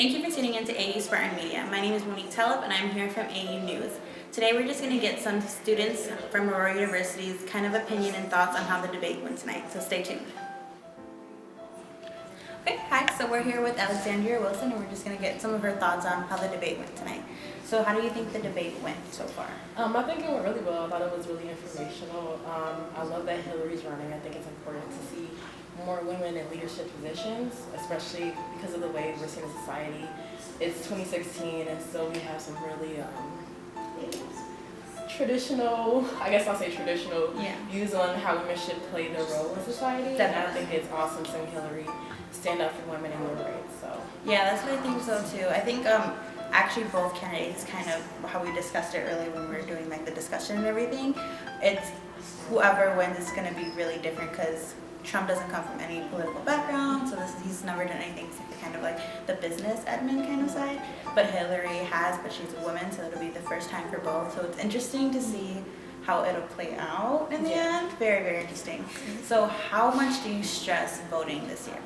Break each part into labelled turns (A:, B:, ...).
A: Thank you for tuning in to AU Spartan Media. My name is Monique Taleb and I'm here from AU News. Today we're just going to get some students from Aurora University's kind of opinion and thoughts on how the debate went tonight, so stay tuned. Okay, hi, so we're here with Alexandria Wilson and we're just going to get some of her thoughts on how the debate went tonight. So how do you think the debate went so far?
B: I think it went really well. I thought it was really informational. I love that Hillary's running. I think it's important to see more women in leadership positions, especially because of the way we're seeing in society. It's 2016 and still we have some really traditional, I guess I'll say traditional, views on how women should play their role in society.
A: Definitely.
B: And I think it's awesome seeing Hillary stand up for women and their rights. So
A: Yeah, that's what I think so too. I think actually both candidates, kind of how we discussed it earlier when we were doing like the discussion and everything, it's whoever wins is going to be really different because Trump doesn't come from any political background, so he's never done anything except kind of like the business admin kind of side. But Hillary has, but she's a woman, so it'll be the first time for both. So it's interesting to see how it'll play out in the end. Very, very interesting. So how much do you stress voting this year?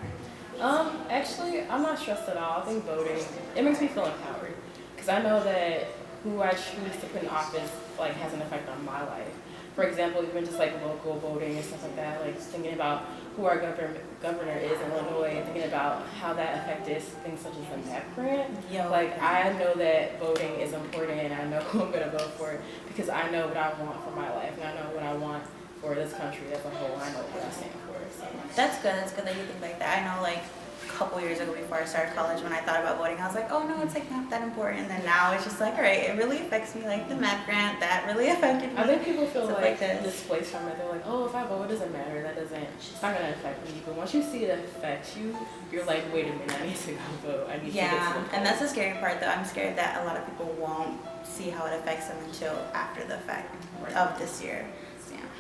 B: Actually, I'm not stressed at all. I think voting, it makes me feel empowered because I know that who I choose to put in office like has an effect on my life. For example, even just like local voting and stuff like that, like thinking about who our governor is in Illinois and thinking about how that affected things such as the MAP grant. Like I know that voting is important and I know who I'm gonna vote for because I know what I want for my life and I know what I want for this country as a whole. I know what I stand for. So.
A: That's good that you think like that. I know like a couple years ago before I started college when I thought about voting, I was like, oh no, it's like not that important. And then now it's just like, all right, it really affects me, like the MAP grant, that really affected me.
B: I think people feel like
A: this.
B: displaced from it. They're like, oh, if I vote, it doesn't matter. It's not gonna affect me. But once you see it affect you, you're like, wait a minute, I need to go vote. I need to get to the polls.
A: And that's the scary part though. I'm scared that a lot of people won't see how it affects them until after the fact of this year.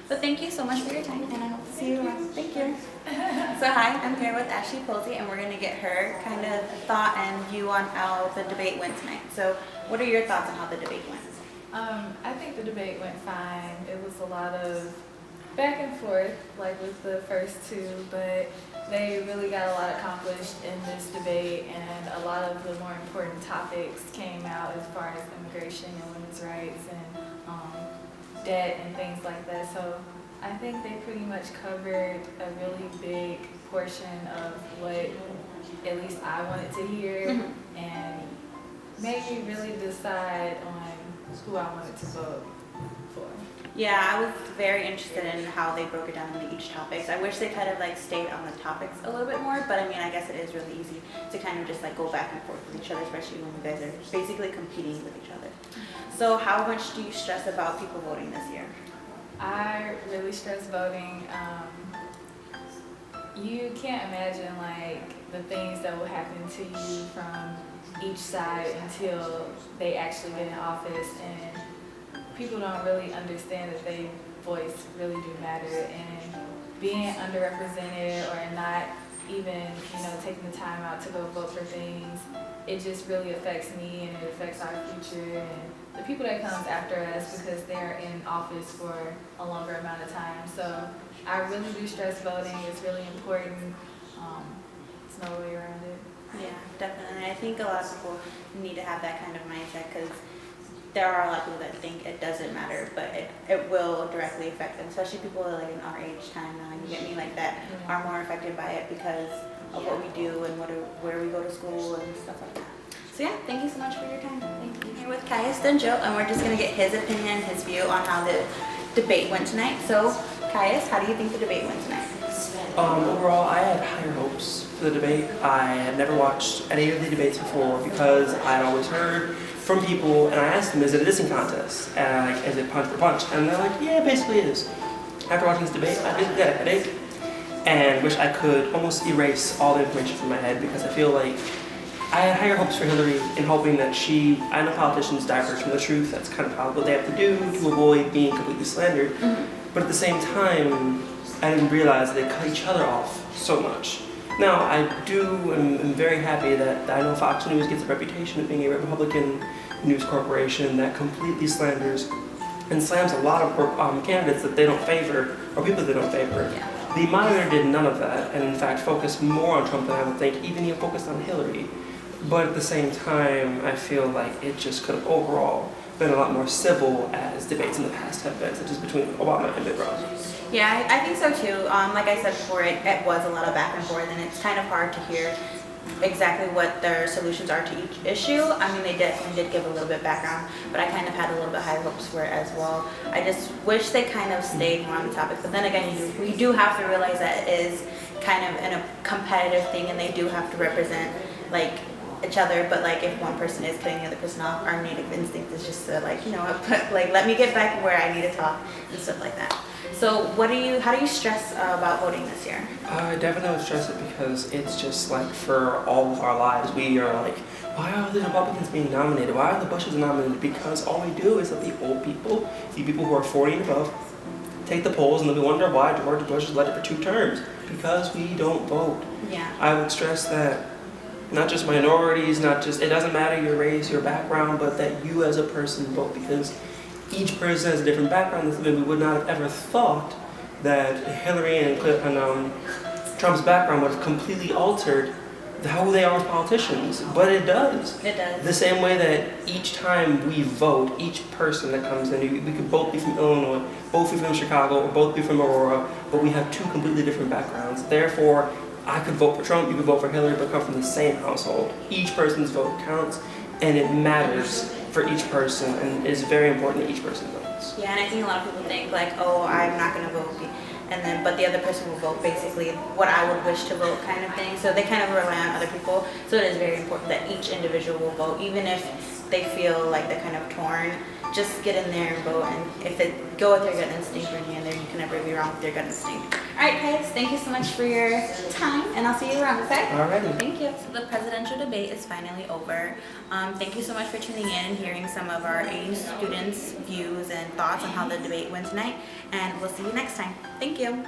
A: But thank you so much for your time, and I hope to see you around. Thank you. So hi, I'm here with Ashley Posey, and we're going to get her kind of thought and view on how the debate went tonight. So what are your thoughts on how the debate went?
C: I think the debate went fine. It was a lot of back and forth, like with the first two, but they really got a lot accomplished in this debate, and a lot of the more important topics came out as far as immigration and women's rights and debt and things like that. So I think they pretty much covered a really big portion of what at least I wanted to hear and made me really decide on who I wanted to vote for.
A: Yeah, I was very interested in how they broke it down into each topic. I wish they kind of like stayed on the topics a little bit more, but I mean, I guess it is really easy to kind of just like go back and forth with each other, especially when you guys are basically competing with each other. So how much do you stress about people voting this year?
C: I really stress voting. You can't imagine like the things that will happen to you from each side until they actually get in office, and people don't really understand that their voice really do matter, and being underrepresented or not even, taking the time out to go vote for things, it just really affects me and it affects our future and the people that comes after us because they're in office for a longer amount of time. So I really do stress voting. It's really important. There's no way around it.
A: Yeah, definitely. I think a lot of people need to have that kind of mindset because there are a lot of people that think it doesn't matter, but it will directly affect them, especially people like in our age time now, you get me, like that are more affected by it because of what we do and where we go to school and stuff like that. So yeah, thank you so much for your time. Thank you. I'm here with Caius Dunjo, and we're just going to get his opinion, his view on how the debate went tonight. So Caius, how do you think the debate went tonight?
D: Overall, I had higher hopes for the debate. I had never watched any of the debates before because I had always heard from people, and I asked them, is it a dissing contest? And is it punch for punch? And they're like, yeah, basically it is. After watching this debate, I basically had a headache and wish I could almost erase all the information from my head because I feel like I had higher hopes for Hillary in hoping that I know politicians diverge from the truth. That's kind of what they have to do to avoid being completely slandered. But at the same time, I didn't realize they cut each other off so much. Now, I am very happy that I know Fox News gets a reputation of being a Republican news corporation that completely slanders and slams a lot of candidates that they don't favor or people that they don't favor. The Monitor did none of that and in fact focused more on Trump than I would think, even focused on Hillary. But at the same time, I feel like it just could have overall been a lot more civil as debates in the past have been, such as between Obama and Mitt Romney.
A: Yeah, I think so too. Like I said before, it was a lot of back and forth, and it's kind of hard to hear exactly what their solutions are to each issue. I mean, they definitely did give a little bit background, but I kind of had a little bit high hopes for it as well. I just wish they kind of stayed more on the topic, but then again, we do have to realize that it is kind of in a competitive thing, and they do have to represent like each other. But like if one person is cutting the other person off, our native instinct is just to like, you know, like let me get back where I need to talk and stuff like that. So how do you stress about voting this year?
D: I definitely would stress it because it's just like for all of our lives, we are like, why are the Republicans being nominated? Why are the Bushes nominated? Because all we do is let the old people, the people who are 40 and above, take the polls and then we wonder why George Bush was elected for 2 terms. Because we don't vote.
A: Yeah.
D: I would stress that not just minorities, it doesn't matter your race, your background, but that you as a person vote, because each person has a different background. We would not have ever thought that Hillary and Trump's background would have completely altered how they are as politicians, but it does.
A: It does.
D: The same way that each time we vote, each person that comes in, we could both be from Illinois, both be from Chicago, or both be from Aurora, but we have 2 completely different backgrounds. Therefore, I could vote for Trump, you could vote for Hillary, but come from the same household. Each person's vote counts, and it matters for each person, and it's very important that each person votes.
A: Yeah, and I think a lot of people think like, oh, I'm not going to vote, and then but the other person will vote basically what I would wish to vote kind of thing. So they kind of rely on other people. So it is very important that each individual will vote, even if they feel like they're kind of torn. Just get in there and vote, and if they go with their gut instinct or in there, you can never be wrong with your gut instinct. All right, guys, thank you so much for your time, and I'll see you around, okay?
D: Alrighty.
A: Thank you. So the presidential debate is finally over. Thank you so much for tuning in and hearing some of our AU students' views and thoughts on how the debate went tonight, and we'll see you next time. Thank you.